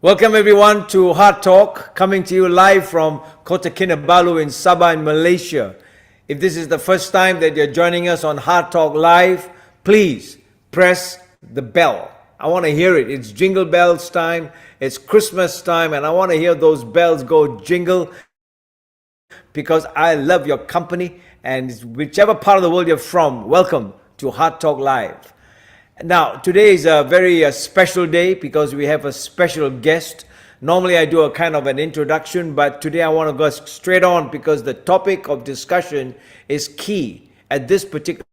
Welcome everyone to Heart Talk, coming to you live from Kota Kinabalu in Sabah in Malaysia. If this is the first time that you're joining us on Heart Talk Live, please press the bell. I want to hear it. It's Jingle Bells time, it's Christmas time, and I want to hear those bells go jingle because I love your company, and whichever part of the world you're from, welcome to Heart Talk Live. Now, today is a very special day because we have a special guest. Normally, I do a kind of an introduction, but today I want to go straight on because the topic of discussion is key at this particular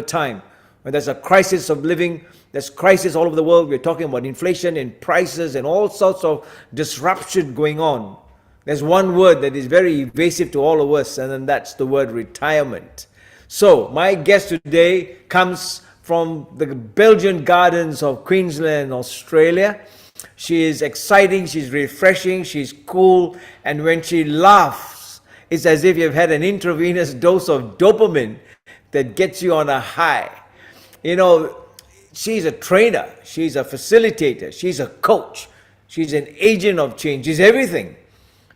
time. When there's a crisis of living, there's crisis all over the world. We're talking about inflation and prices and all sorts of disruption going on. There's one word that is very evasive to all of us, and then that's the word retirement. So, my guest today comes from the Belgian gardens of Queensland, Australia. She is exciting, she's refreshing, she's cool, and when she laughs, it's as if you've had an intravenous dose of dopamine that gets you on a high. You know, she's a trainer, she's a facilitator, she's a coach, she's an agent of change, she's everything.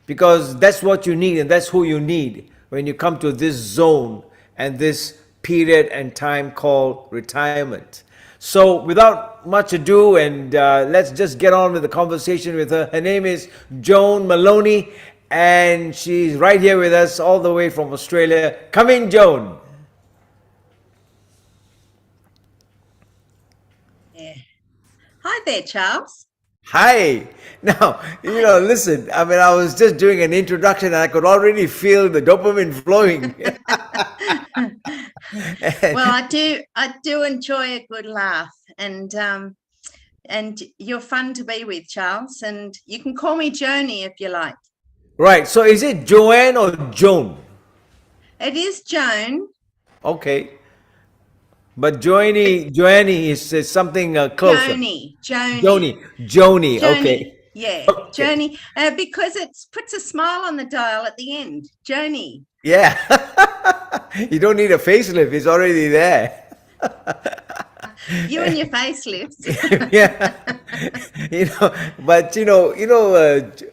Because that's what you need and that's who you need when you come to this zone and this period and time called retirement. So without much ado, and let's just get on with the conversation with her. Her name is Joan Molony, and she's right here with us all the way from Australia. Come in, Joan. Yeah. Hi there, Charles. Hi. Now, listen, I was just doing an introduction and I could already feel the dopamine flowing. Well, I do enjoy a good laugh, and you're fun to be with, Charles. And you can call me Joni if you like. Right. So is it Joanne or Joan? It is Joan. Okay. But Joanie is something closer. Joni. Okay. Yeah, Okay. Joni, because it puts a smile on the dial at the end. Joni. Yeah. You don't need a facelift. It's already there. You and your facelifts. Yeah.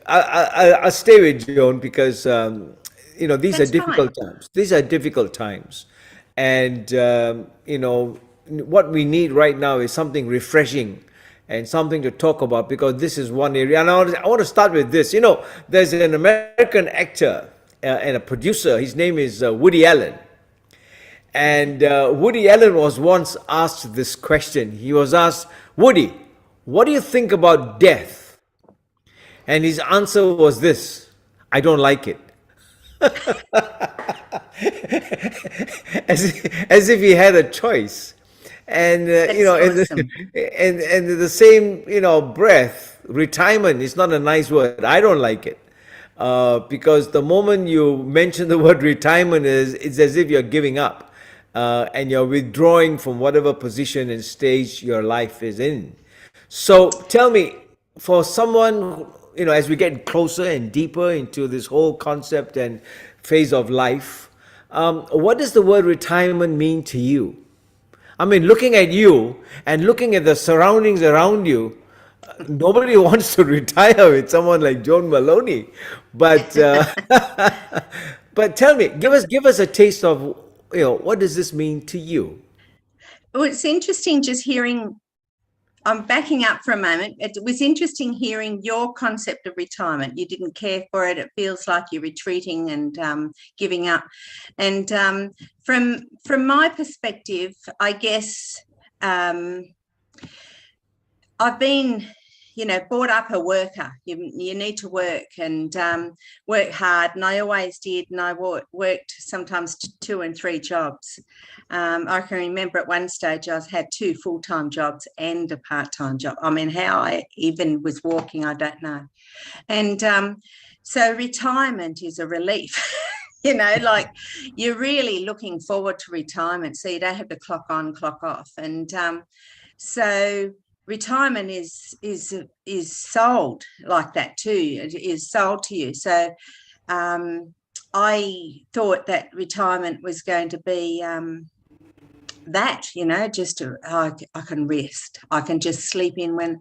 I'll stay with Joan because these are That's difficult fine. times. These are difficult times, and what we need right now is something refreshing and something to talk about because this is one area. And I want to start with this. There's an American actor and a producer. His name is Woody Allen. And Woody Allen was once asked this question. He was asked, Woody, what do you think about death? And his answer was this: I don't like it. as if he had a choice. And That's awesome. and the same breath, retirement is not a nice word. I don't like it because the moment you mention the word retirement, it's as if you're giving up and you're withdrawing from whatever position and stage your life is in. So tell me, for someone, as we get closer and deeper into this whole concept and phase of life, what does the word retirement mean to you? I mean, looking at you and looking at the surroundings around you, nobody wants to retire with someone like Joan Molony. But but tell me, give us a taste of what does this mean to you? Well, it's interesting just hearing. I'm backing up for a moment. It was interesting hearing your concept of retirement. You didn't care for it. It feels like you're retreating and giving up. And from my perspective, I guess I've been, brought up a worker. You need to work and work hard, and I always did. And I worked sometimes 2 and 3 jobs. I can remember at one stage I had 2 full-time jobs and a part-time job. I mean, how I even was walking, I don't know. And so retirement is a relief. Like you're really looking forward to retirement, so you don't have the clock on, clock off. And so retirement is sold like that too. It is sold to you. So I thought that retirement was going to be that, just I can rest. I can just sleep in when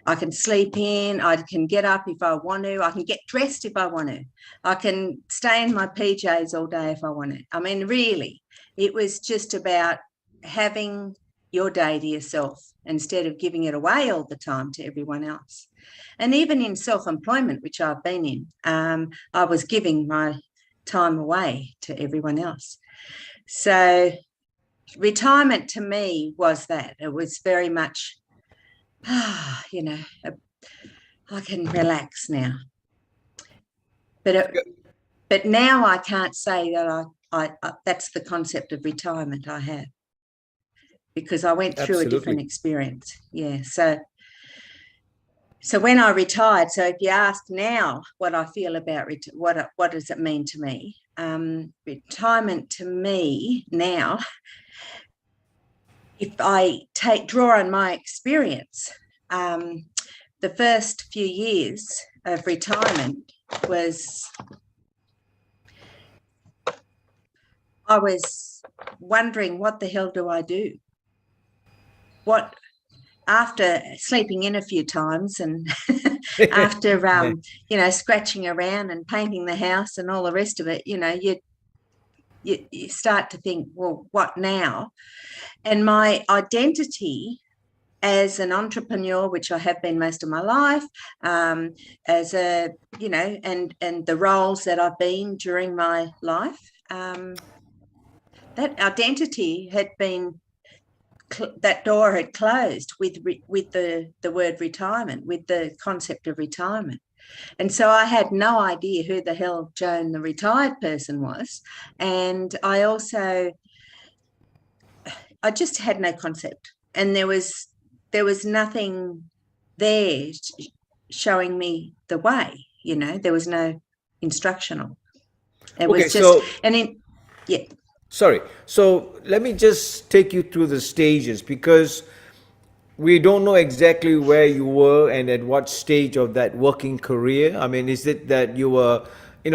I can sleep in. I can get up if I want to. I can get dressed if I want to. I can stay in my PJs all day if I want to. I mean, really, it was just about having your day to yourself instead of giving it away all the time to everyone else. And even in self-employment, which I've been in, I was giving my time away to everyone else. So retirement to me was that. It was very much, I can relax now. But now I can't say that I that's the concept of retirement I have, because I went through a different experience. Yeah. So when I retired, so if you ask now what I feel about what does it mean to me? Retirement to me now, if I draw on my experience, the first few years of retirement I was wondering, what the hell do I do? After sleeping in a few times and after, scratching around and painting the house and all the rest of it, you start to think, well, what now? And my identity as an entrepreneur, which I have been most of my life, as a, and the roles that I've been during my life, that identity had been, that door had closed with the word retirement, with the concept of retirement. And so I had no idea who the hell Joan, the retired person, was. And I just had no concept. And there was nothing there showing me the way, there was no instructional. It was just, yeah. Sorry. So let me just take you through the stages, because we don't know exactly where you were and at what stage of that working career. I mean, is it that you were,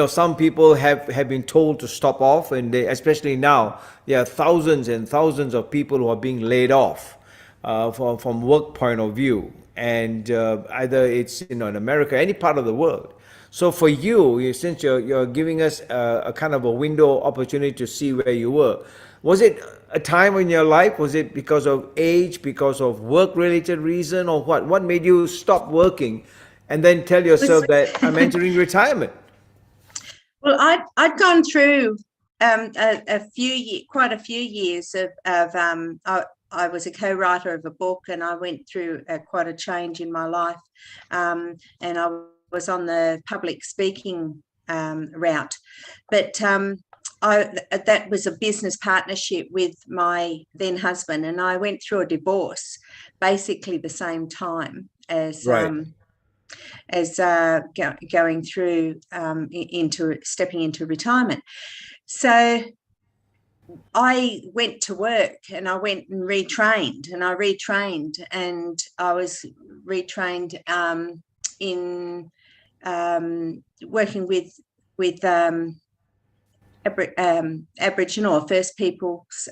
some people have been told to stop off, and especially now, there are thousands and thousands of people who are being laid off from work point of view. And either it's, in America, any part of the world. So for you, since you're giving us a kind of a window opportunity to see where you were, was it a time in your life? Was it because of age, because of work-related reason, or what? What made you stop working and then tell yourself that I'm entering retirement? Well, I'd gone through quite a few years of I was a co-writer of a book, and I went through quite a change in my life, and I was on the public speaking route, but that was a business partnership with my then husband, and I went through a divorce basically the same time as going through stepping into retirement. So I went to work, and I went and retrained, and I was retrained in working with Aboriginal or First Peoples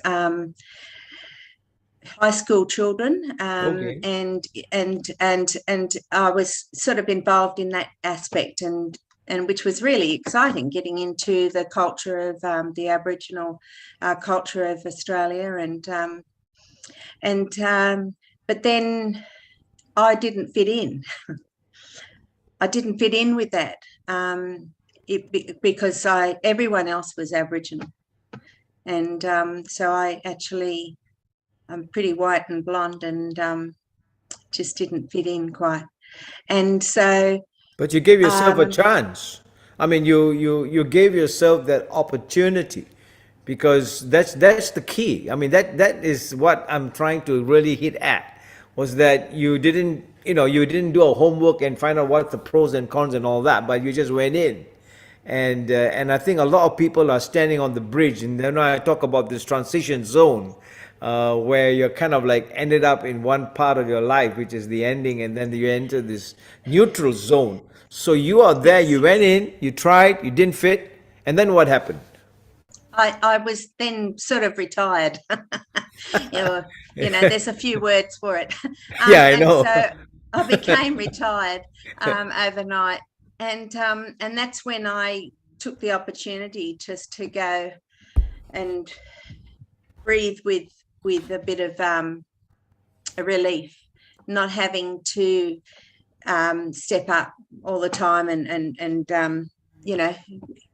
high school children, and I was sort of involved in that aspect, and which was really exciting, getting into the culture of the Aboriginal culture of Australia, but then I didn't fit in. I didn't fit in with that because everyone else was Aboriginal, and so I'm pretty white and blonde, and just didn't fit in quite. And so, but you gave yourself a chance. I mean, you gave yourself that opportunity, because that's the key. I mean, that is what I'm trying to really hit at, was that you didn't do a homework and find out what the pros and cons and all that, but you just went in. And I think a lot of people are standing on the bridge, and then I talk about this transition zone, where you're kind of like ended up in one part of your life, which is the ending, and then you enter this neutral zone. So you are there, you went in, you tried, you didn't fit, and then what happened? I was then sort of retired. There's a few words for it. Yeah, I And know. so I became retired overnight. And that's when I took the opportunity just to go and breathe with a bit of a relief, not having to step up all the time and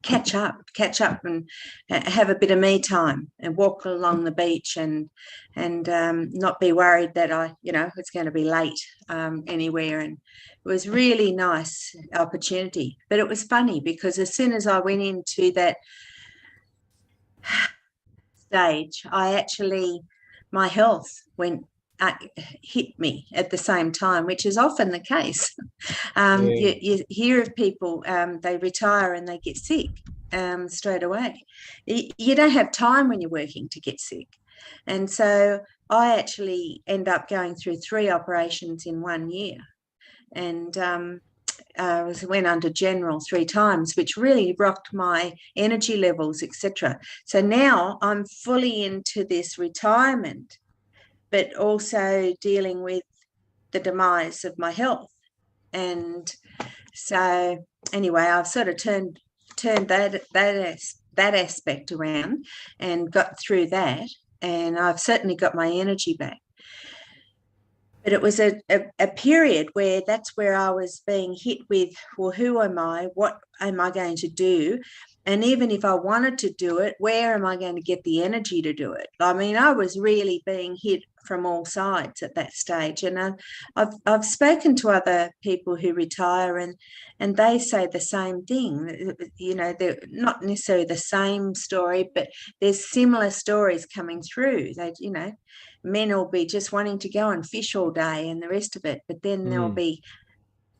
catch up and have a bit of me time and walk along the beach and not be worried that it's going to be late anywhere. And it was really nice opportunity. But it was funny because as soon as I went into that stage, my health hit me at the same time, which is often the case. You hear of people, they retire and they get sick straight away. You don't have time when you're working to get sick. And so I actually end up going through 3 operations in 1 year. And went under general 3 times, which really rocked my energy levels, etc. So now I'm fully into this retirement, but also dealing with the demise of my health. And so anyway, I've sort of turned that aspect around and got through that, and I've certainly got my energy back. But it was a period where that's where I was being hit with, well, who am I? What am I going to do? And even if I wanted to do it, where am I going to get the energy to do it? I mean, I was really being hit from all sides at that stage. And I've spoken to other people who retire and they say the same thing. They're not necessarily the same story, but there's similar stories coming through. Men will be just wanting to go and fish all day and the rest of it, but then there'll be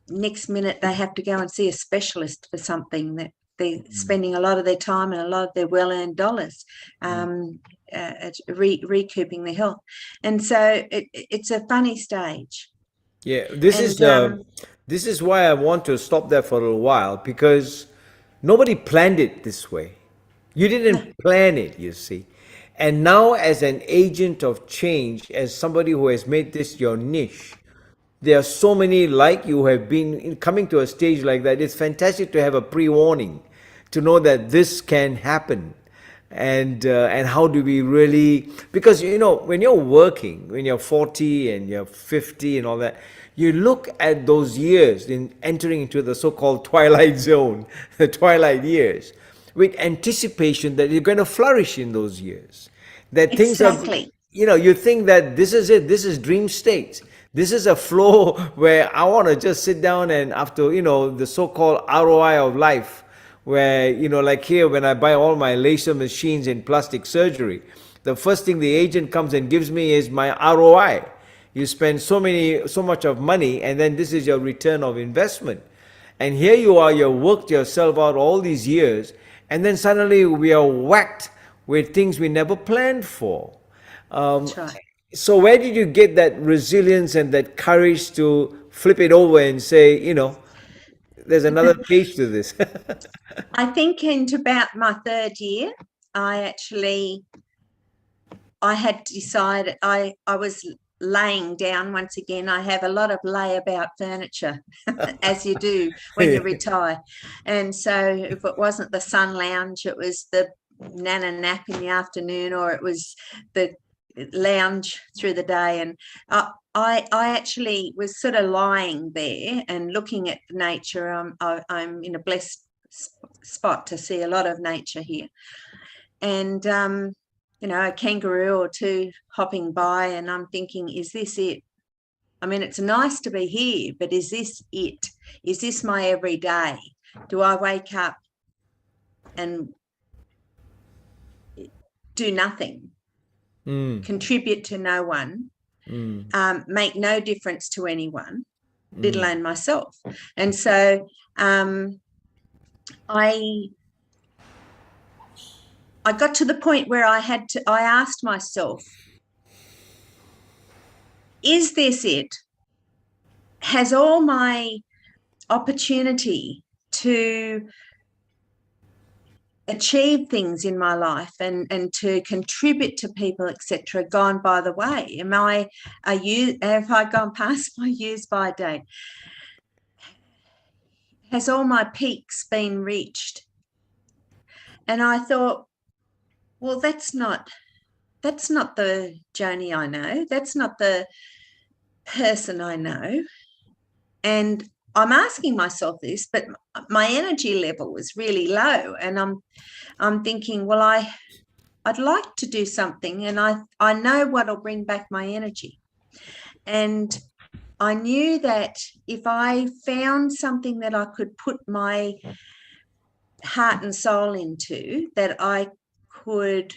next minute they have to go and see a specialist for something that they're spending a lot of their time and a lot of their well-earned dollars recouping their health. And so it's a funny stage. Yeah, this is why I want to stop there for a little while, because nobody planned it this way. You didn't plan it, you see. And now, as an agent of change, as somebody who has made this your niche, there are so many like you have been coming to a stage like that. It's fantastic to have a pre-warning, to know that this can happen. And how do we really, because when you're working, when you're 40 and you're 50 and all that, you look at those years in entering into the so-called twilight zone, the twilight years, with anticipation that you're going to flourish in those years, that things are, Exactly. you think that this is it, this is dream state, this is a flow where I want to just sit down and, after the so-called ROI of life, where like here, when I buy all my laser machines in plastic surgery, the first thing the agent comes and gives me is my ROI. You spend so much of money, and then this is your return of investment. And here you are, you've worked yourself out all these years, and then suddenly we are whacked with things we never planned for. That's right. So where did you get that resilience and that courage to flip it over and say, there's another page to this? I think into about my 3rd year, I had decided I was laying down once again. I have a lot of layabout furniture, as you do when you retire. And so if it wasn't the sun lounge, it was the nana nap in the afternoon, or it was the lounge through the day. And I actually was sort of lying there and looking at nature. I'm in a blessed spot to see a lot of nature here. And a kangaroo or 2 hopping by, and I'm thinking, is this it? I mean, it's nice to be here, but is this it? Is this my everyday? Do I wake up and do nothing, contribute to no one, make no difference to anyone, let alone myself? And so I got to the point where I asked myself, is this it? Has all my opportunity to achieve things in my life and to contribute to people, etc., gone by the way? Have I gone past my use by date? Has all my peaks been reached? And I thought, well, that's not the Joni I know. That's not the person I know. And I'm asking myself this, but my energy level was really low, and I'm thinking, well, I'd like to do something, and I know what'll bring back my energy. And I knew that if I found something that I could put my heart and soul into, that I could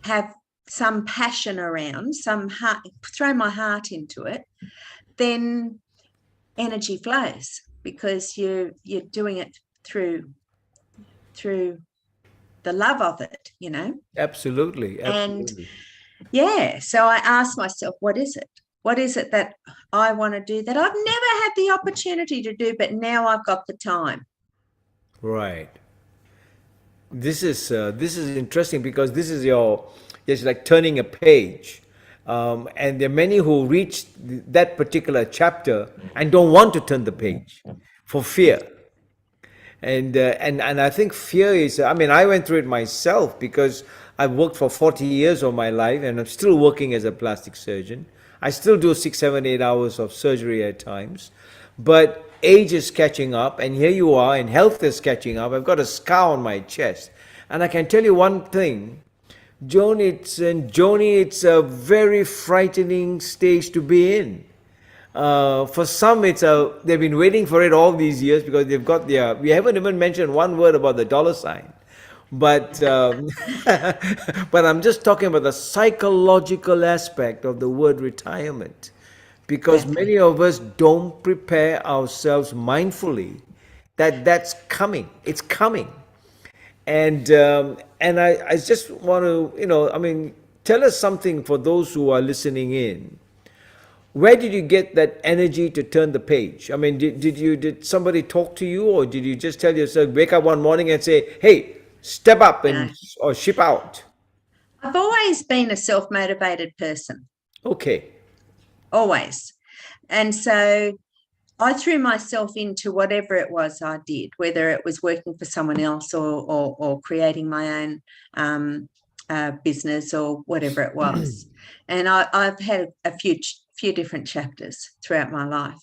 have some passion around, some heart, throw my heart into it, then energy flows, because you're doing it through the love of it, Absolutely. And so I asked myself, what is it that I want to do that I've never had the opportunity to do, but now I've got the time? Right. This is interesting, because this is it's like turning a page, and there are many who reach that particular chapter and don't want to turn the page for fear. And I think fear is. I mean, I went through it myself, because I've worked for 40 years of my life, and I'm still working as a plastic surgeon. I still do 6, 7, 8 hours of surgery at times, but age is catching up, and here you are, and health is catching up. I've got a scar on my chest, and I can tell you one thing, Joni, it's a very frightening stage to be in. For some, they've been waiting for it all these years, because they've got we haven't even mentioned one word about the dollar sign. But but I'm just talking about the psychological aspect of the word retirement, because many of us don't prepare ourselves mindfully that that's coming. It's coming. And I just want to, I mean, tell us something for those who are listening in. Where did you get that energy to turn the page? I mean, did somebody talk to you, or did you just tell yourself, wake up one morning and say, hey, step up or ship out? I've always been a self-motivated person. Okay. Always. And so I threw myself into whatever it was I did, whether it was working for someone else or creating my own business or whatever it was. And I've had a few different chapters throughout my life,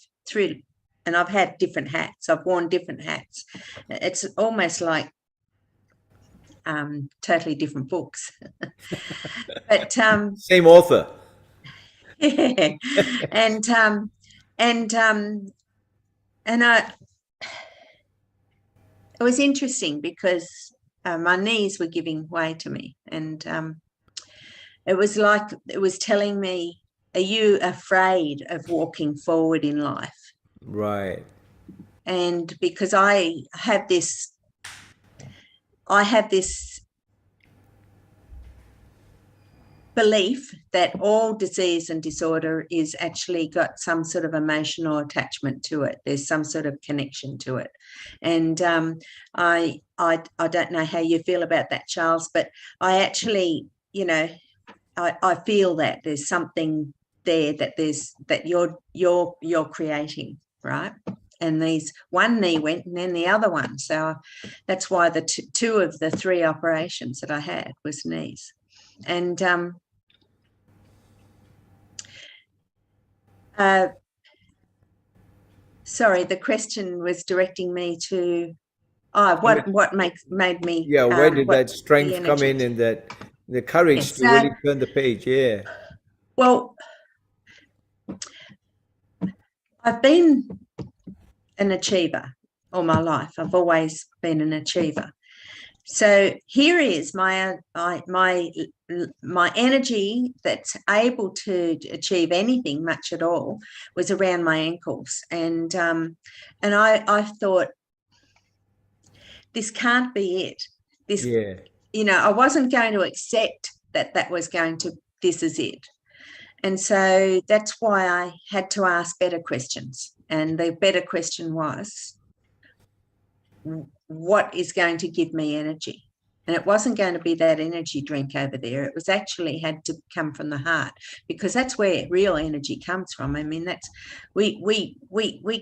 and I've had different hats. I've worn different hats. It's almost like totally different books. But Same author. yeah. and it was interesting, because my knees were giving way to me, and it was like it was telling me, are you afraid of walking forward in life? Right. And because I have this belief that all disease and disorder is actually got some sort of emotional attachment to it. There's some sort of connection to it. And I don't know how you feel about that, Charles, but I actually, I feel that there's something there that you're creating, right? And one knee went, and then the other one. So that's why the two of the 3 operations that I had was knees. And sorry, the question was directing me to what made me. Yeah, where did that strength come in, and that the courage to really turn the page? Yeah. Well, I've been an achiever all my life. I've always been an achiever. So here is my energy that's able to achieve anything much at all was around my ankles, and I thought, this can't be it. This, I wasn't going to accept that was going to. This is it, and so that's why I had to ask better questions. And the better question was, what is going to give me energy. And it wasn't going to be that energy drink over there. It was actually had to come from the heart, because that's where real energy comes from. I mean, that's we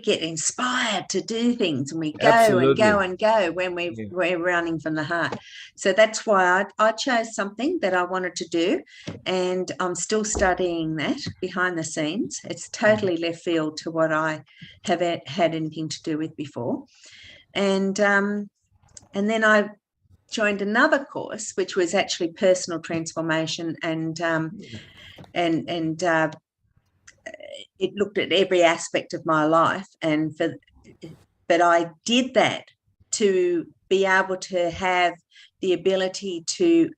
get inspired to do things, and we go Absolutely. and go and go when we're running from the heart. So that's why I chose something that I wanted to do, and I'm still studying that behind the scenes. It's totally left field to what I have had anything to do with before. And then I joined another course, which was actually personal transformation, and it looked at every aspect of my life. But I did that to be able to have the ability to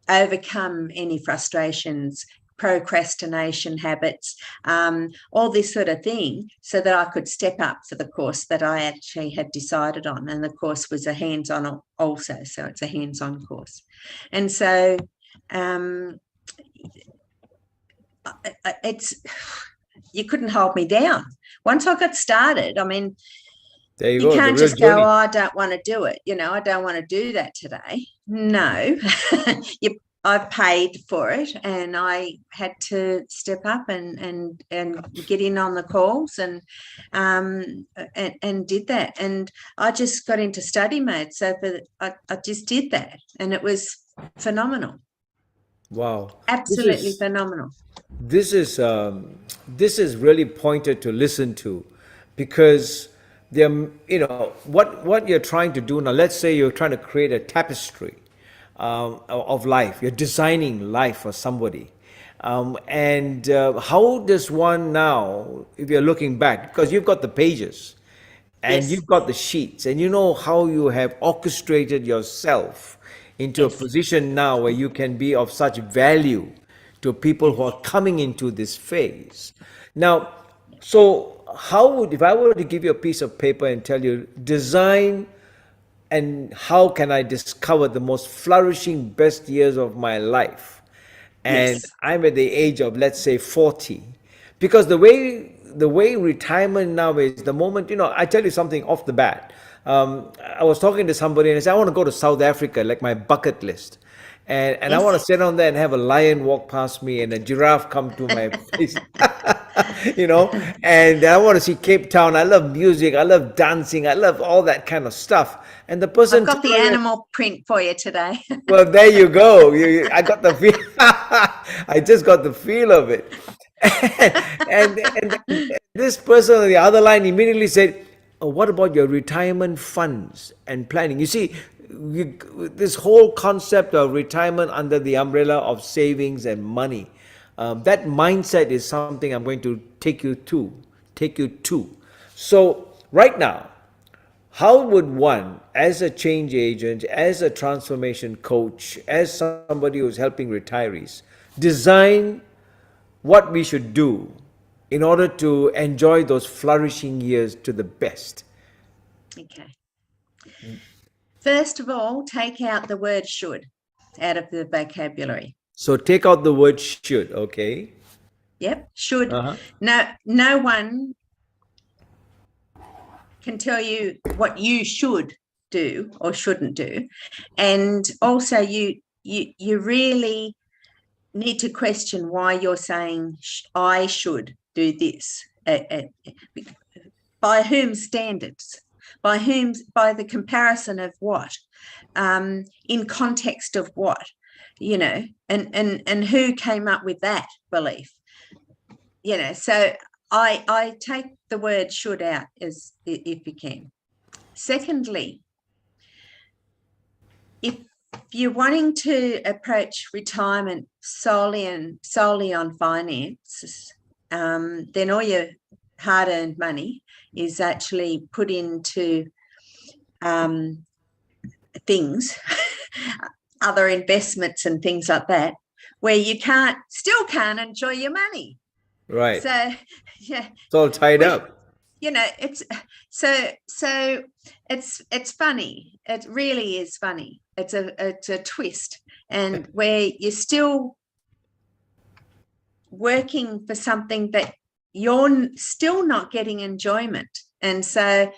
overcome any frustrations, procrastination habits, all this sort of thing, so that I could step up for the course that I actually had decided on. And the course was a hands-on also, so it's a hands-on course. And so you couldn't hold me down. Once I got started, I mean, there you go, can't just go, oh, I don't want to do it. I don't want to do that today. No, I've paid for it, and I had to step up and get in on the calls and did that. And I just got into study mode. So I just did that, and it was phenomenal. Wow. Absolutely phenomenal. This is really pointed to listen to, because what you're trying to do now. Let's say you're trying to create a tapestry of life. You're designing life for somebody, and how does one now, if you're looking back, because you've got the pages and Yes. you've got the sheets, and you know how you have orchestrated yourself into a position now where you can be of such value to people who are coming into this phase. Now, so if I were to give you a piece of paper and tell you, design and how can I discover the most flourishing, best years of my life? And Yes. I'm at the age of, let's say, 40. Because the way retirement now is, the moment, I tell you something off the bat. I was talking to somebody and I said, I want to go to South Africa, like my bucket list. And I Yes. want to sit down there and have a lion walk past me and a giraffe come to my face. And I want to see Cape Town. I love music. I love dancing. I love all that kind of stuff. And the person, I've got the animal print for you today. well, there you go. I got the feel. I just got the feel of it. And this person on the other line immediately said, oh, what about your retirement funds and planning? You see, this whole concept of retirement under the umbrella of savings and money, that mindset is something I'm going to take you to. So right now, how would one, as a change agent, as a transformation coach, as somebody who's helping retirees, design what we should do in order to enjoy those flourishing years to the best? Okay. First of all, take out the word should out of the vocabulary. So take out the word should, okay? Yep, should. Uh-huh. No one can tell you what you should do or shouldn't do. And also you really need to question why you're saying I should do this. By whose standards? By the comparison of what? In context of what? And who came up with that belief? So I take the word should out if you can. Secondly, if you're wanting to approach retirement solely on finances, then all your hard-earned money is actually put into things, other investments and things like that, where you still can't enjoy your money. Right. So yeah, it's all tied up. It's it's funny. It really is funny. It's a twist, and where you're still working for something that you're still not getting enjoyment. And so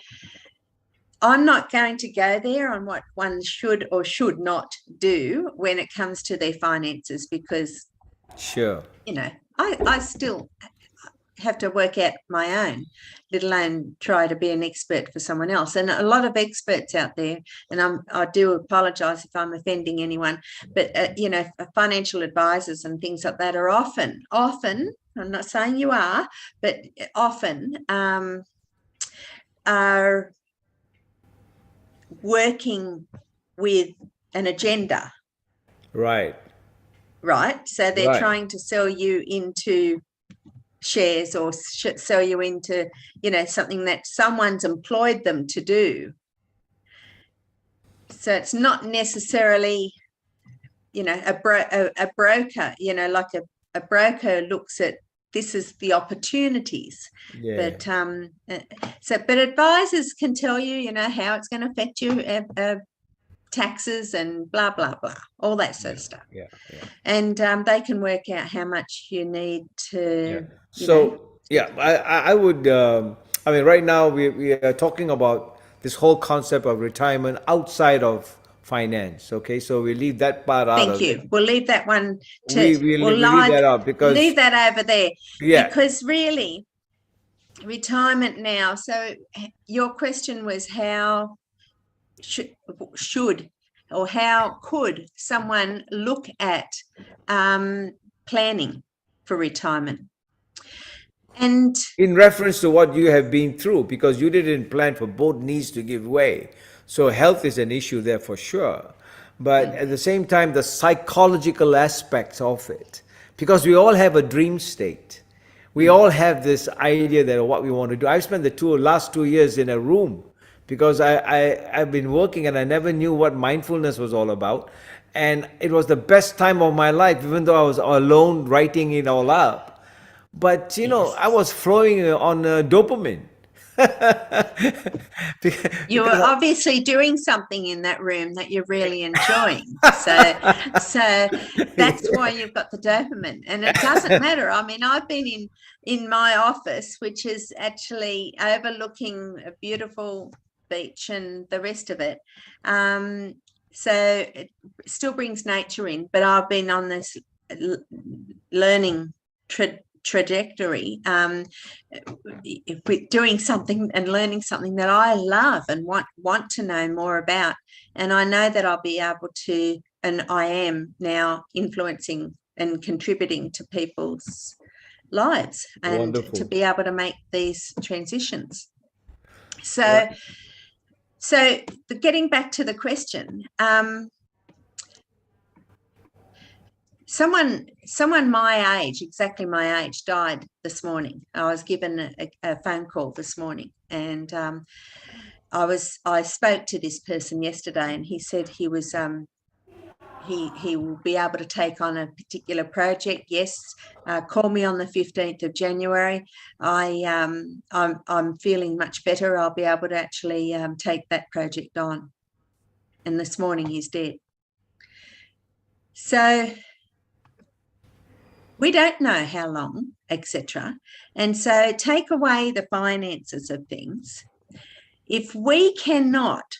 I'm not going to go there on what one should or should not do when it comes to their finances, because, Sure. you know, I still have to work out my own, let alone try to be an expert for someone else. And a lot of experts out there, and I do apologize if I'm offending anyone, but you know, financial advisors and things like that are often, I'm not saying you are, but often are working with an agenda, Right. right? So they're Right. trying to sell you into shares or sell you into, you know, something that someone's employed them to do. So it's not necessarily, you know, a broker, you know, like a broker looks at, this is the opportunities. Yeah. But but advisors can tell you, you know, how it's going to affect you, taxes and blah blah blah, all that sort of stuff. Yeah. And they can work out how much you need to. So I would. I mean, right now we are talking about this whole concept of retirement outside of finance. Okay, so we leave that part out Thank of you. it. We'll leave that one to. We leave that out because leave that over there, yeah, because really, retirement now. So your question was how should or how could someone look at planning for retirement? And in reference to what you have been through, because you didn't plan for both knees to give way, so health is an issue there for sure. But at the same time, the psychological aspects of it, because we all have a dream state. We all have this idea that what we want to do. I've spent the last 2 years in a room because I've been working and I never knew what mindfulness was all about. And it was the best time of my life, even though I was alone writing it all up. But, you know, I was flowing on dopamine. you were obviously doing something in that room that you're really enjoying. So that's why you've got the dopamine. And it doesn't matter. I mean, I've been in my office, which is actually overlooking a beautiful beach and the rest of it. So it still brings nature in, but I've been on this learning trajectory, doing something and learning something that I love and want to know more about. And I know that I'll be able to, and I am now, influencing and contributing to people's lives and Wonderful. to be able to make these transitions. So getting back to the question, someone my age, exactly my age, died this morning. I was given a phone call this morning, and I spoke to this person yesterday, and he said he was he will be able to take on a particular project. Yes, call me on the 15th of January. I'm feeling much better. I'll be able to actually take that project on. And this morning he's dead. So we don't know how long, etc. And so take away the finances of things. If we cannot,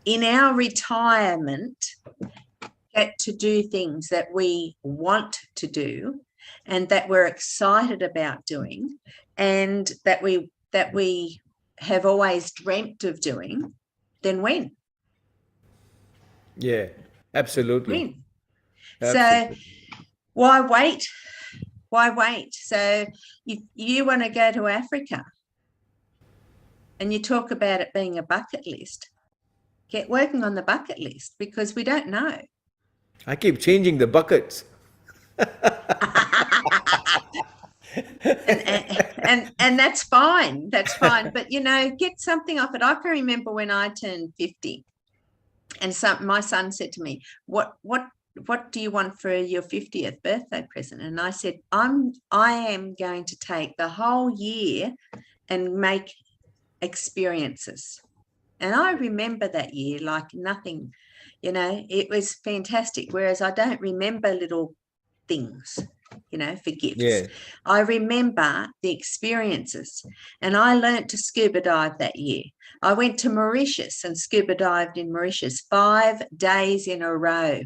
in our retirement, get to do things that we want to do and that we're excited about doing and that we have always dreamt of doing, then when? Yeah, absolutely. When? Absolutely. So why wait? Why wait? So if you want to go to Africa and you talk about it being a bucket list, get working on the bucket list, because we don't know. I keep changing the buckets. and that's fine. That's fine. But, you know, get something off it. I can remember when I turned 50 and my son said to me, what do you want for your 50th birthday present? And I said, I am going to take the whole year and make experiences. And I remember that year like nothing, you know, it was fantastic. Whereas I don't remember little things. for gifts. Yeah. I remember the experiences, and I learned to scuba dive that year. I went to Mauritius and scuba dived in Mauritius 5 days in a row.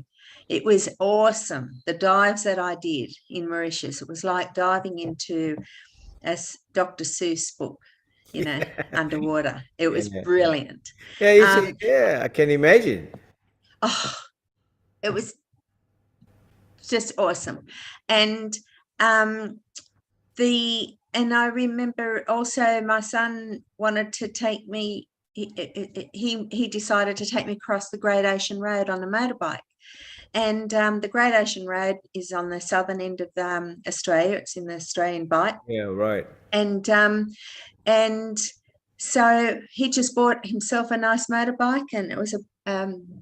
It was awesome. The dives that I did in Mauritius, it was like diving into a Dr. Seuss book, underwater. It was brilliant. Yeah, I can imagine. Oh, it was just awesome. And I remember also my son wanted to take me, he decided to take me across the Great Ocean Road on a motorbike. And the Great Ocean Road is on the southern end of Australia. It's in the Australian Bight. Yeah, right. And so he just bought himself a nice motorbike, and it was a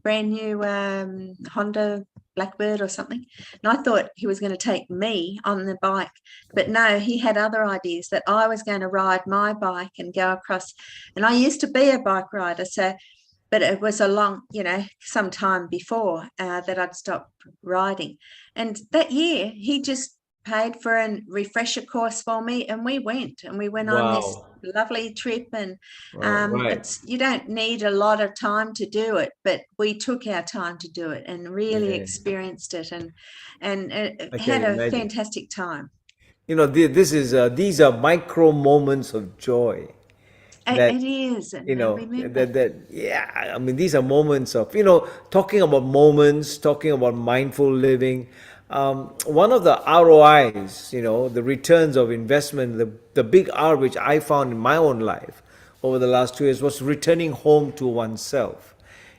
brand new Honda Blackbird or something. And I thought he was going to take me on the bike, but no, he had other ideas that I was going to ride my bike and go across. And I used to be a bike rider, but it was a long, some time before that I'd stopped riding. And that year he just paid for a refresher course for me, and we went on this lovely trip. And you don't need a lot of time to do it, but we took our time to do it and really experienced it, and had a fantastic time. These are micro moments of joy. It is, and I remember. I mean, these are moments of, talking about moments, talking about mindful living. One of the ROIs, the returns of investment, the big R which I found in my own life over the last 2 years was returning home to oneself.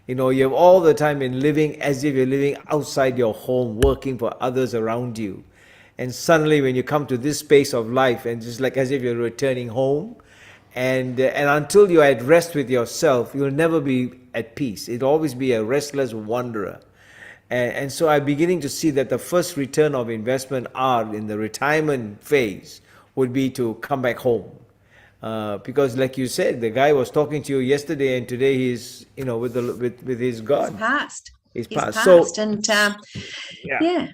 You have all the time been living as if you're living outside your home, working for others around you. And suddenly when you come to this space of life, and just like as if you're returning home, and until you're at rest with yourself, you'll never be at peace. It'll always be a restless wanderer. And so I'm beginning to see that the first return of investment are in the retirement phase would be to come back home. Because like you said, the guy was talking to you yesterday, and today he's, with his God. He's passed. So, and yeah.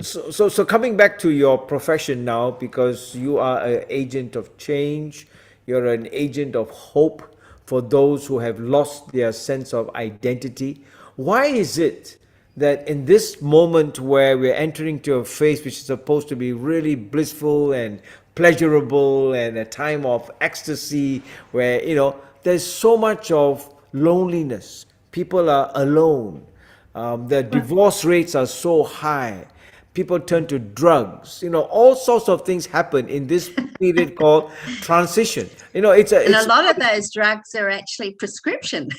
So coming back to your profession now, because you are an agent of change, you're an agent of hope for those who have lost their sense of identity. Why is it that in this moment where we're entering to a phase which is supposed to be really blissful and pleasurable and a time of ecstasy, where, there's so much of loneliness, people are alone, the divorce rates are so high, people turn to drugs, all sorts of things happen in this period called transition. And a lot of those drugs are actually prescription.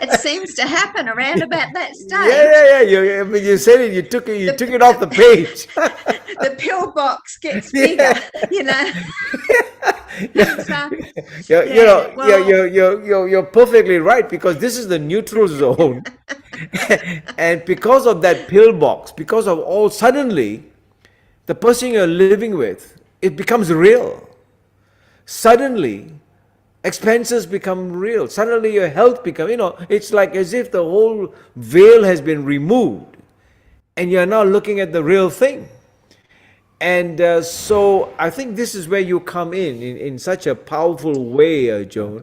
It seems to happen around about that stage. Yeah. You said it. You took it off the page. The pill box gets bigger. You're perfectly right, because this is the neutral zone, and because of that pill box, because of all, suddenly, the person you're living with, it becomes real. Suddenly, expenses become real. Suddenly your health becomes, it's like as if the whole veil has been removed and you're now looking at the real thing. And so I think this is where you come in such a powerful way, Joan.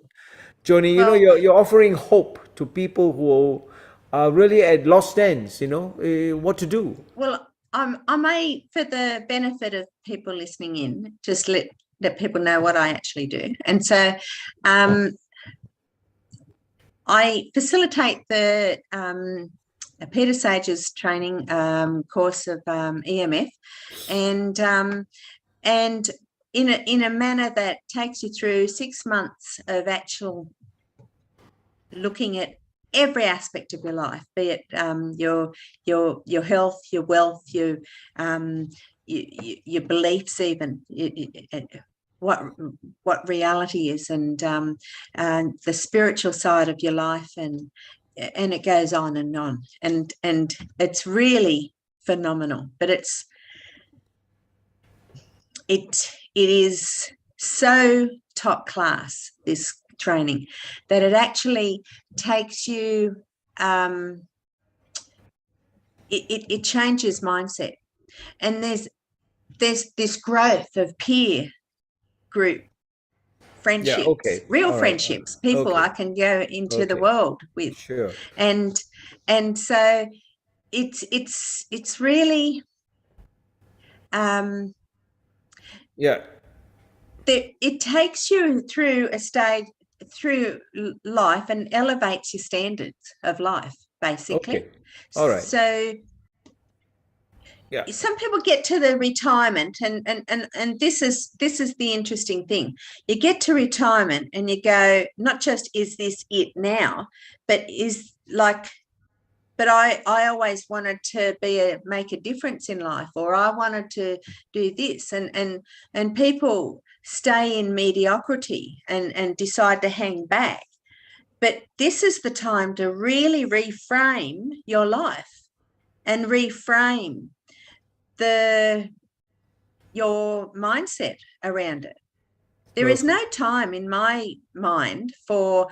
Joni, you're offering hope to people who are really at lost ends, what to do. Well, I may, for the benefit of people listening in, just let people know what I actually do. And so I facilitate the Peter Sage's training course of EMF, and in a manner that takes you through 6 months of actual looking at every aspect of your life, be it your health, your wealth, your beliefs, even what reality is, and the spiritual side of your life, and it goes on and on, and it's really phenomenal. But it is so top class, this training, that it actually takes you it changes mindset. And there's this growth of peer group friendships, Yeah, okay. real All right. friendships, people Okay. I can go into the Okay. world with. Sure. And so it's really Yeah. it takes you through a stage through life and elevates your standards of life, basically. Okay. All right. So Yeah. some people get to the retirement, and this is the interesting thing. You get to retirement and you go, not just is this it now, but is like, but I always wanted to make a difference in life, or I wanted to do this, and people stay in mediocrity and decide to hang back. But this is the time to really reframe your life and reframe your mindset around it. There is no time in my mind for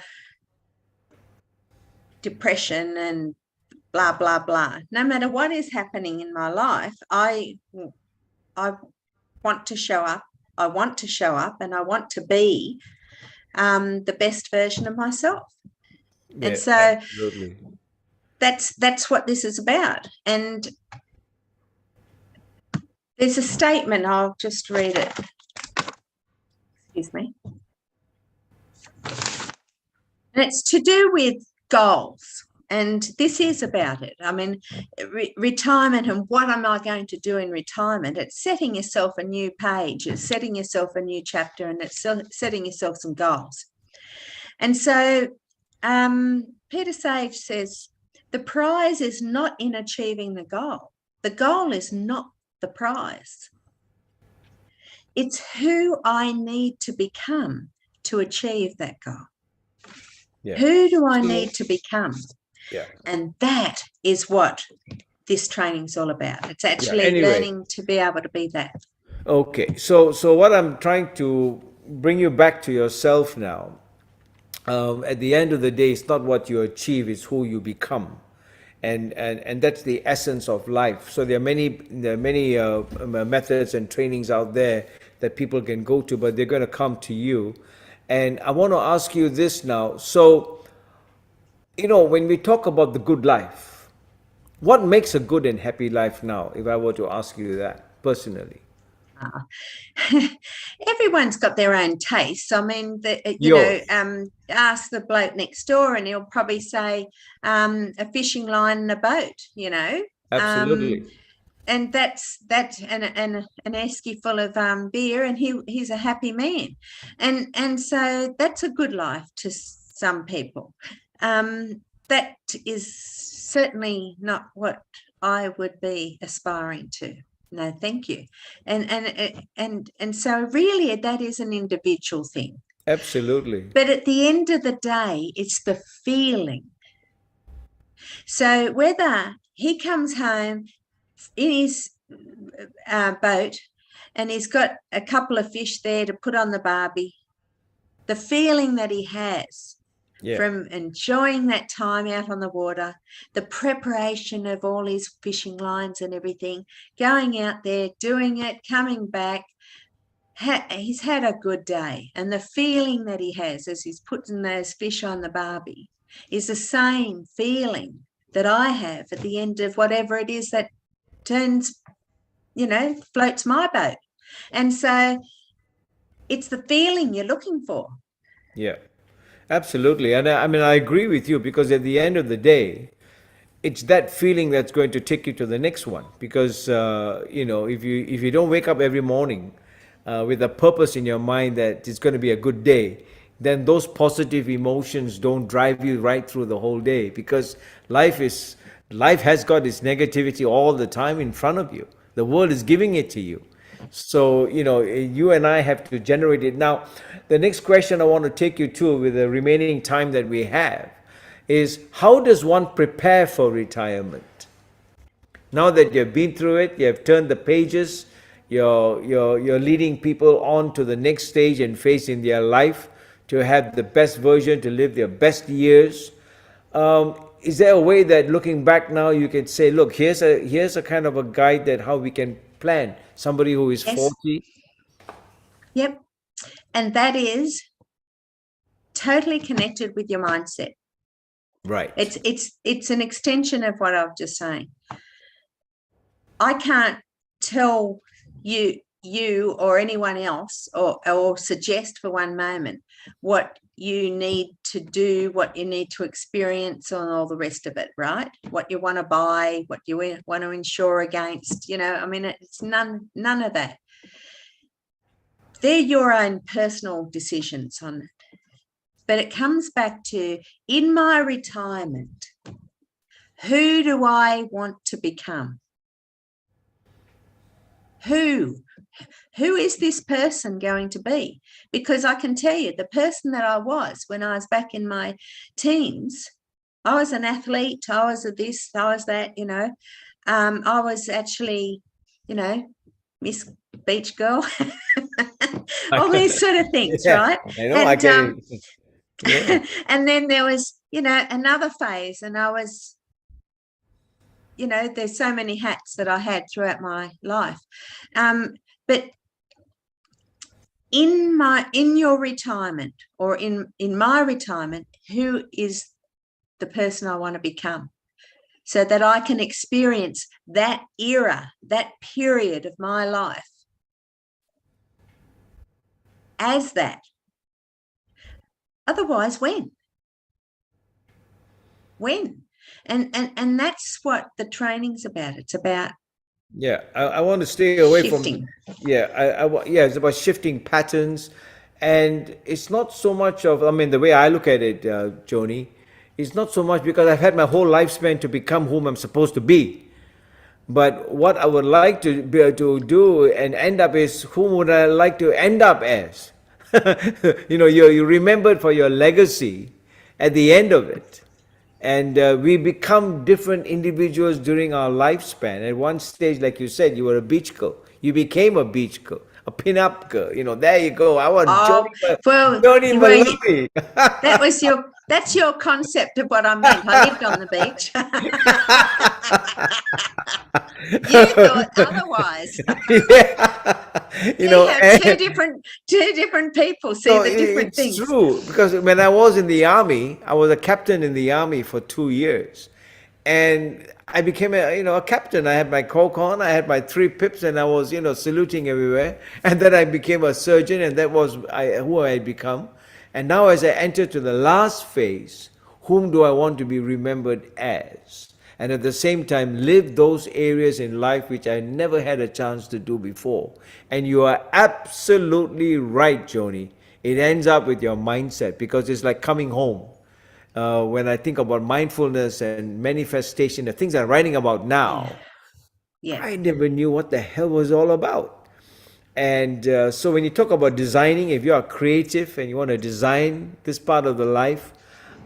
depression and blah, blah, blah. No matter what is happening in my life, I want to show up. I want to show up, and I want to be the best version of myself. Yeah, and so absolutely. that's what this is about. And there's a statement, I'll just read it. Excuse me. And it's to do with goals. And this is about it. I mean, retirement and what am I going to do in retirement? It's setting yourself a new page. It's setting yourself a new chapter, and it's setting yourself some goals. And so Peter Sage says, the prize is not in achieving the goal. The goal is not the prize. It's who I need to become to achieve that goal. Yeah. Who do I need to become? Yeah. And that is what this training's all about. It's actually anyway. learning to be able to be that. Okay. So what I'm trying to bring you back to yourself now. At the end of the day, it's not what you achieve; it's who you become, and that's the essence of life. So there are many methods and trainings out there that people can go to, but they're going to come to you. And I want to ask you this now. So, when we talk about the good life, what makes a good and happy life now? If I were to ask you that personally. Everyone's got their own tastes. I mean, ask the bloke next door and he'll probably say a fishing line and a boat, Absolutely. and that's and an esky full of beer, and he's a happy man, and so that's a good life to some people. That is certainly not what I would be aspiring to. No, thank you. And so really that is an individual thing. Absolutely. But at the end of the day, it's the feeling. So whether he comes home in his boat and he's got a couple of fish there to put on the barbie, the feeling that he has from enjoying that time out on the water, the preparation of all his fishing lines and everything, going out there, doing it, coming back, he's had a good day. And the feeling that he has as he's putting those fish on the barbie is the same feeling that I have at the end of whatever it is that floats my boat. And so it's the feeling you're looking for. Yeah. Absolutely. And I agree with you, because at the end of the day, it's that feeling that's going to take you to the next one. Because, if you don't wake up every morning with a purpose in your mind that it's going to be a good day, then those positive emotions don't drive you right through the whole day, because life has got its negativity all the time in front of you. The world is giving it to you. So, you and I have to generate it. Now, the next question I want to take you to, with the remaining time that we have, is how does one prepare for retirement? Now that you've been through it, you have turned the pages, you're leading people on to the next stage and phase in their life to have the best version, to live their best years. is there a way that looking back now you can say, look, here's a kind of a guide that how we can plan somebody who is Yes. 40? Yep. And that is totally connected with your mindset. Right. It's an extension of what I was just saying. I can't tell you or anyone else or suggest for one moment what you need to do, what you need to experience, and all the rest of it, right? What you want to buy, what you want to insure against, I mean, it's none of that. They're your own personal decisions on it. But it comes back to, in my retirement, who do I want to become? Who is this person going to be? Because I can tell you, the person that I was when I was back in my teens, I was an athlete, I was a this, I was that, I was actually, Miss Beach Girl, all these sort of things, Yeah, right? I know. I can. Yeah. And then there was, another phase, and I was, there's so many hats that I had throughout my life. But in your retirement, or in my retirement, who is the person I want to become, so that I can experience that era, that period of my life as that. Otherwise, when? And that's what the training's about. It's about I want to stay away shifting. from. Yeah, it's about shifting patterns, and it's not so much of. I mean, the way I look at it, Joni, it's not so much because I've had my whole lifespan to become whom I'm supposed to be. But what I would like to be able to do and end up is whom would I like to end up as? You're remembered for your legacy at the end of it. And we become different individuals during our lifespan. At one stage, like you said, you were a beach girl. You became a beach girl, a pin-up girl. There you go. I want Johnny Molony. That's your concept of what I meant. I lived on the beach. You thought otherwise. Yeah. two different people see the different things. It's true, because when I was in the army, I was a captain in the army for 2 years, and I became a captain. I had my coke on, I had my 3 pips, and I was saluting everywhere. And then I became a surgeon, and that was who I had become. And now, as I enter to the last phase, whom do I want to be remembered as? And at the same time, live those areas in life which I never had a chance to do before. And you are absolutely right, Joni. It ends up with your mindset, because it's like coming home. When I think about mindfulness and manifestation, the things I'm writing about now, Yeah. I never knew what the hell was all about. And so when you talk about designing, if you are creative and you want to design this part of the life,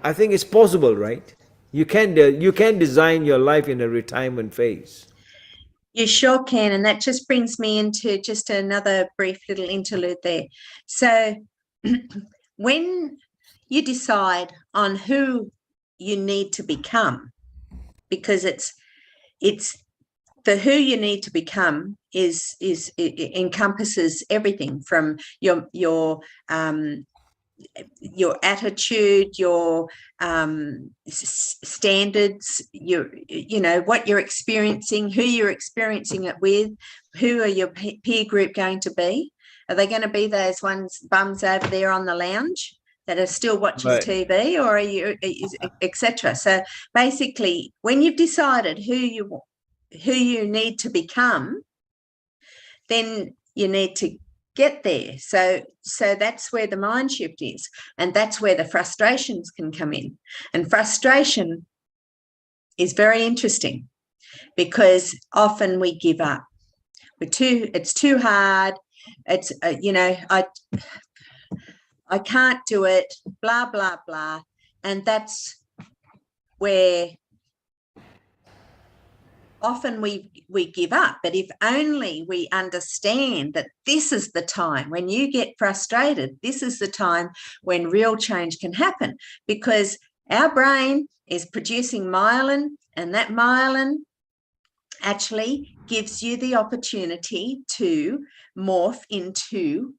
I think it's possible, right? You can design your life in a retirement phase. You sure can. And that just brings me into just another brief little interlude there. So when you decide on who you need to become, because it's the who you need to become is it encompasses everything from your attitude, your standards, what you're experiencing, who you're experiencing it with, who are your peer group going to be? Are they going to be those bums over there on the lounge that are still watching TV, or are you, etc.? So basically, when you've decided who you need to become, then you need to get there. So that's where the mind shift is, and that's where the frustrations can come in. And frustration is very interesting, because often we give up. It's too hard. It's I can't do it, blah blah blah. And that's where often we give up. But if only we understand that this is the time when you get frustrated, this is the time when real change can happen. Because Our brain is producing myelin, and that myelin actually gives you the opportunity to morph into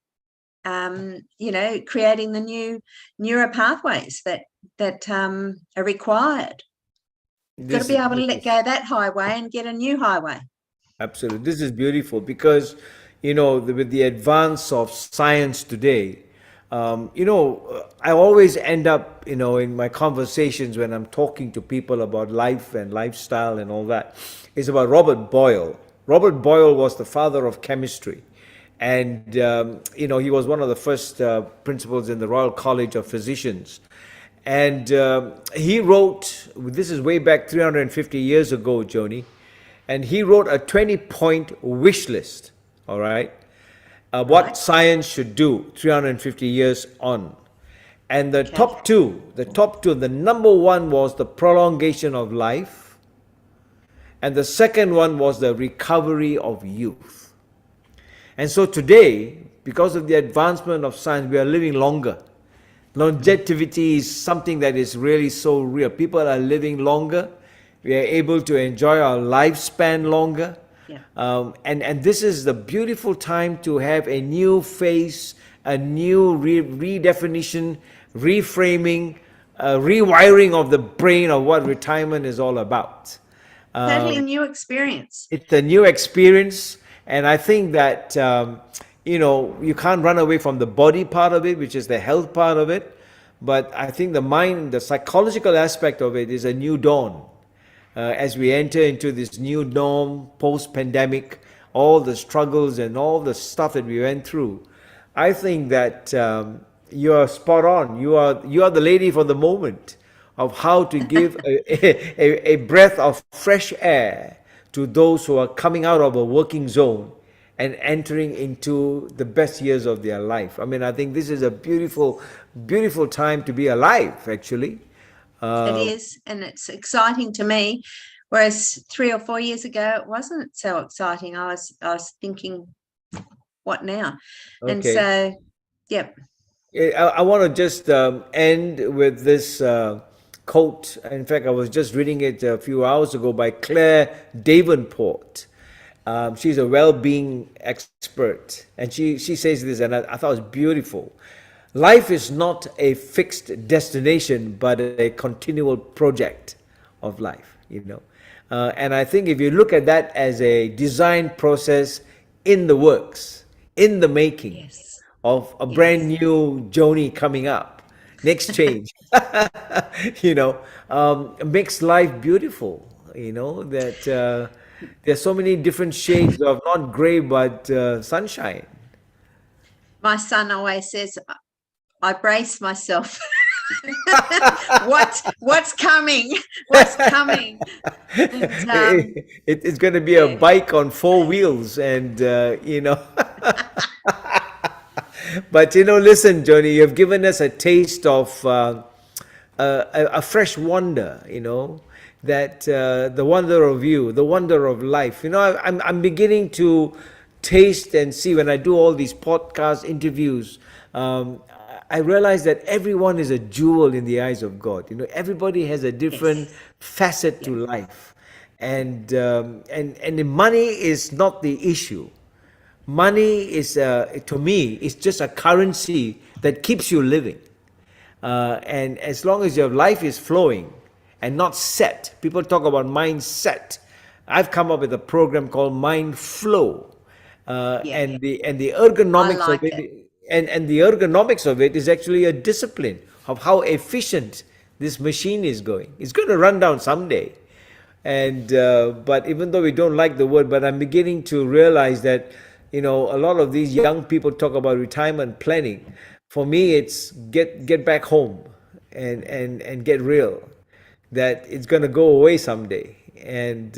creating the new neural pathways that are required. You've got to be able to let go of that highway and get a new highway. Absolutely. This is beautiful because, with the advance of science today, I always end up, in my conversations when I'm talking to people about life and lifestyle and all that, is about Robert Boyle. Robert Boyle was the father of chemistry. And, he was one of the first principals in the Royal College of Physicians. And he wrote, this is way back 350 years ago, Joni, and he wrote a 20-point wish list, all right, what science should do 350 years on. And the top two, the number one was the prolongation of life, and the second one was the recovery of youth. And so today, because of the advancement of science, we are living longer. Longevity is something that is really so real. People are living longer. We are able to enjoy our lifespan longer. Yeah. And this is the beautiful time to have a new face, a new redefinition, reframing, rewiring of the brain of what retirement is all about. Totally new experience. It's a new experience. And I think that, you can't run away from the body part of it, which is the health part of it. But I think the mind, the psychological aspect of it is a new dawn. As we enter into this new norm, post-pandemic, all the struggles and all the stuff that we went through, I think that you are spot on. You are the lady for the moment of how to give a breath of fresh air to those who are coming out of a working zone and entering into the best years of their life. I mean, I think this is a beautiful, beautiful time to be alive, actually. It is, and it's exciting to me. Whereas 3 or 4 years ago, it wasn't so exciting. I was thinking, what now? Okay. And so, yep. I want to just end with this quote. In fact, I was just reading it a few hours ago by Claire Davenport. She's a well-being expert, and she says this, and I thought it was beautiful. Life is not a fixed destination, but a continual project of life, And I think if you look at that as a design process in the works, in the making, Yes. of a brand new Joni coming up, next change, makes life beautiful, that there's so many different shades of not gray, but sunshine. My son always says, I brace myself. What's coming? What's coming? And, It's going to be a bike on 4 wheels, and But listen, Joni, you've given us a taste of a fresh wonder. That the wonder of you, the wonder of life. I'm beginning to taste and see when I do all these podcast interviews. I realize that everyone is a jewel in the eyes of God. Everybody has a different facet to life, and money is not the issue. Money is, to me, is just a currency that keeps you living. And as long as your life is flowing and not set, people talk about mindset. I've come up with a program called Mind Flow, and the ergonomics I like of it. And the ergonomics of it is actually a discipline of how efficient this machine is going. It's going to run down someday. And but even though we don't like the word, but I'm beginning to realize that, a lot of these young people talk about retirement planning. For me, it's get back home and get real. That it's going to go away someday. And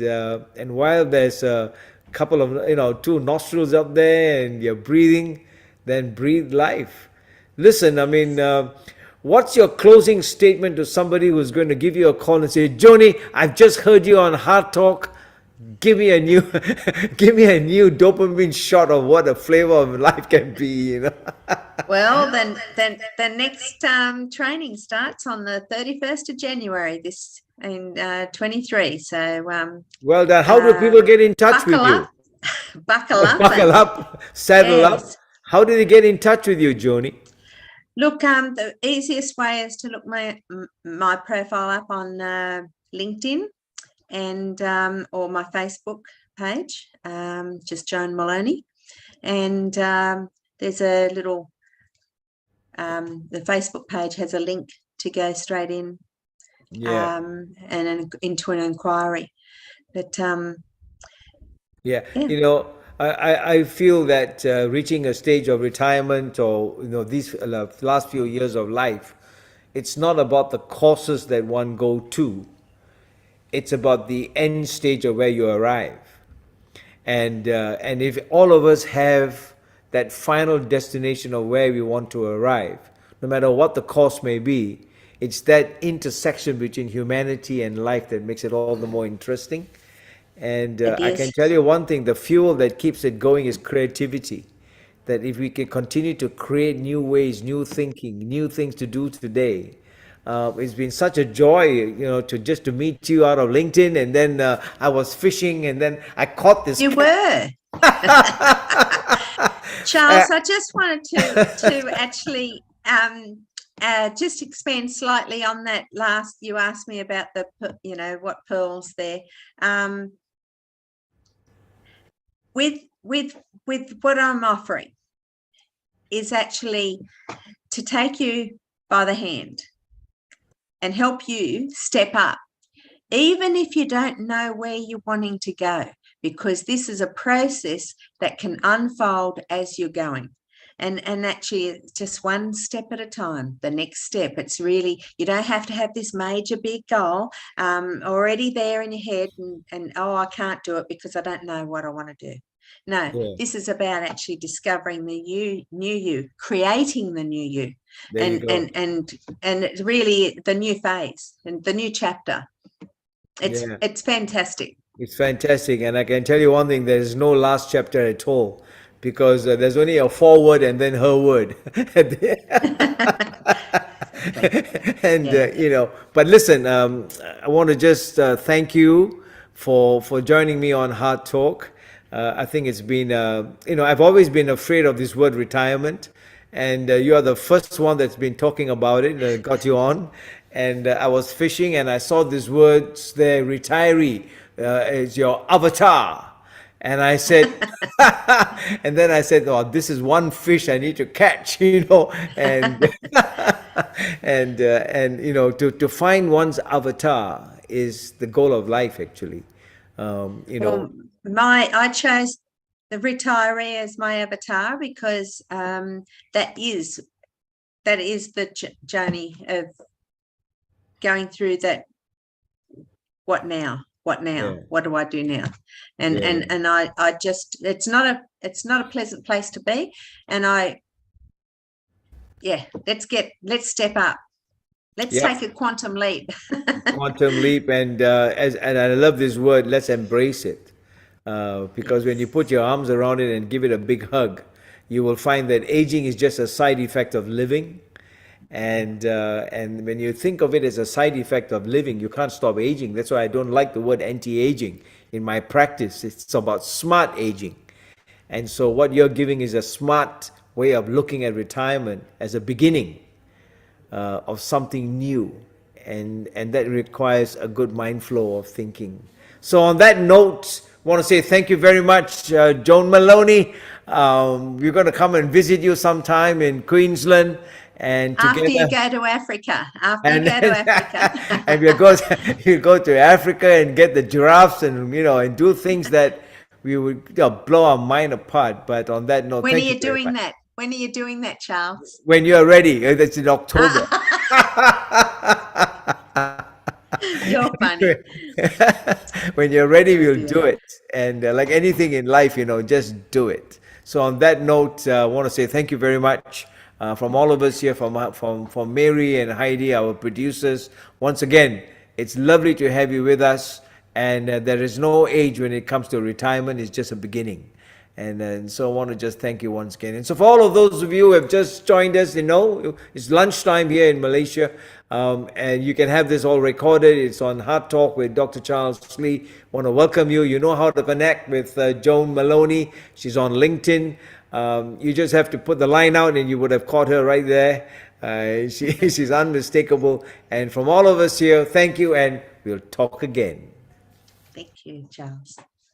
while there's a couple of, 2 nostrils up there and you're breathing, then breathe life. Listen, what's your closing statement to somebody who's going to give you a call and say, Joni, I've just heard you on Heart Talk. Give me a new, give me a new dopamine shot of what a flavor of life can be. Well, then the next training starts on the 31st of January this in 23. So Well done. How do people get in touch with buckle you? up, buckle up, Buckle up, saddle up. yes. How do they get in touch with you, Joni? Look, the easiest way is to look my profile up on LinkedIn and or my Facebook page, just Joan Molony, and there's a little the Facebook page has a link to go straight in, and into an inquiry. But Yeah. I feel that reaching a stage of retirement, or these last few years of life, it's not about the courses that one go to. It's about the end stage of where you arrive. And if all of us have that final destination of where we want to arrive, no matter what the course may be, it's that intersection between humanity and life that makes it all the more interesting. And I can tell you one thing, the fuel that keeps it going is creativity. That if we can continue to create new ways, new thinking, new things to do today, it's been such a joy, to meet you out of LinkedIn, and then I was fishing, and then I caught this. You were. Charles, I just wanted to actually just expand slightly on that last. You asked me about what pearls there. With what I'm offering is actually to take you by the hand and help you step up, even if you don't know where you're wanting to go, because this is a process that can unfold as you're going. And actually, it's just one step at a time. The next step, it's really, you don't have to have this major big goal already there in your head and I can't do it because I don't know what I want to do. No, This is about actually discovering the new you, creating the new you, and it's really the new phase and the new chapter. It's fantastic. It's fantastic, and I can tell you one thing: there's no last chapter at all, because there's only a forward and then her word. And but listen, I want to just thank you for joining me on Heart Talk. I think it's been, I've always been afraid of this word retirement, and you are the first one that's been talking about it, got you on. And I was fishing and I saw these words there, retiree, is your avatar. And I said, and then I said, oh, this is one fish I need to catch, and, to find one's avatar is the goal of life, actually. I chose the retiree as my avatar because that is the journey of going through that. What now? What do I do now? And I just, it's not a pleasant place to be. And let's step up. Let's take a quantum leap. Quantum leap, and I love this word. Let's embrace it, because when you put your arms around it and give it a big hug, you will find that aging is just a side effect of living, and when you think of it as a side effect of living, you can't stop aging. That's why I don't like the word anti-aging in my practice. It's about smart aging, and so what you're giving is a smart way of looking at retirement as a beginning of something new, and that requires a good mind flow of thinking. So on that note, I want to say thank you very much, Joan Molony. We're going to come and visit you sometime in Queensland, and after you go to Africa. And you go to Africa and get the giraffes and do things that we would blow our mind apart. But on that note, when are you doing that? When are you doing that, Charles? When you're ready. That's in October. You're funny. When you're ready, we'll do it. And like anything in life, just do it. So on that note, I want to say thank you very much from all of us here, from Mary and Heidi, our producers. Once again, it's lovely to have you with us. And there is no age when it comes to retirement. It's just a beginning. And so I want to just thank you once again. And so for all of those of you who have just joined us, it's lunchtime here in Malaysia. And you can have this all recorded. It's on Heart Talk with Dr. Charles Lee. Want to welcome you. You know how to connect with Joan Molony. She's on LinkedIn. You just have to put the line out and you would have caught her right there. She's unmistakable. And from all of us here, thank you, and we'll talk again. Thank you, Charles.